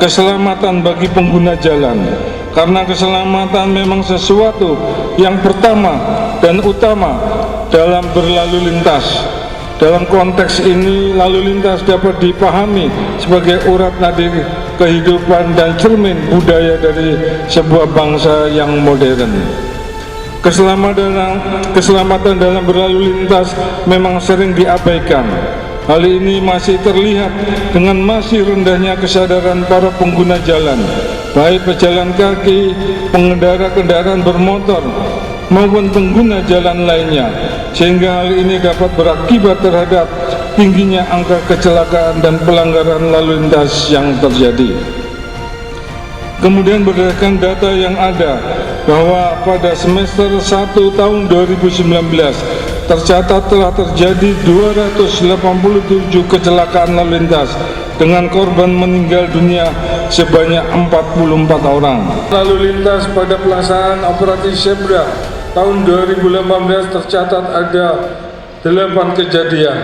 keselamatan bagi pengguna jalan, karena keselamatan memang sesuatu yang pertama dan utama dalam berlalu lintas. Dalam konteks ini, lalu lintas dapat dipahami sebagai urat nadi kehidupan dan cermin budaya dari sebuah bangsa yang modern. Keselamatan dalam berlalu lintas memang sering diabaikan. Hal ini masih terlihat dengan masih rendahnya kesadaran para pengguna jalan, baik pejalan kaki, pengendara kendaraan bermotor, maupun pengguna jalan lainnya, sehingga hal ini dapat berakibat terhadap tingginya angka kecelakaan dan pelanggaran lalu lintas yang terjadi. Kemudian berdasarkan data yang ada, bahwa pada semester 1 tahun 2019 tercatat telah terjadi 287 kecelakaan lalu lintas dengan korban meninggal dunia sebanyak 44 orang. Lalu lintas pada pelaksanaan operasi Zebra tahun 2018 tercatat ada 8 kejadian.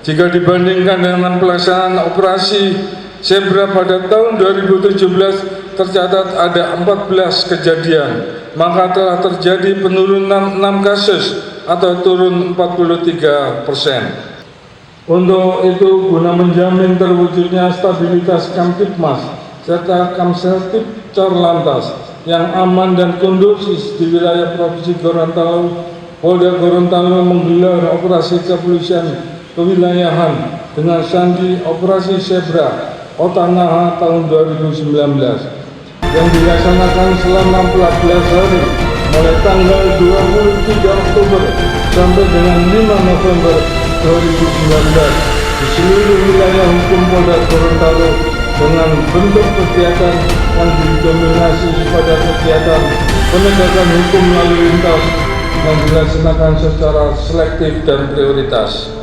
Jika dibandingkan dengan pelaksanaan operasi Zebra pada tahun 2017 tercatat ada 14 kejadian, maka telah terjadi penurunan 6 kasus atau turun 43%. Untuk itu, guna menjamin terwujudnya stabilitas Kamtipmas serta Kamseltip Corlantas yang aman dan kondusif di wilayah Provinsi Gorontalo, Polda Gorontalo menggelar operasi kepolisian kewilayahan dengan sandi Operasi Zebra Otanaha tahun 2019 yang dilaksanakan selama 14 hari mulai tanggal 23 Oktober sampai dengan 5 November 2019 di seluruh wilayah hukum Polda Gorontalo dengan bentuk kegiatan yang didominasi pada kegiatan penegakan hukum lalu lintas yang dilaksanakan secara selektif dan prioritas.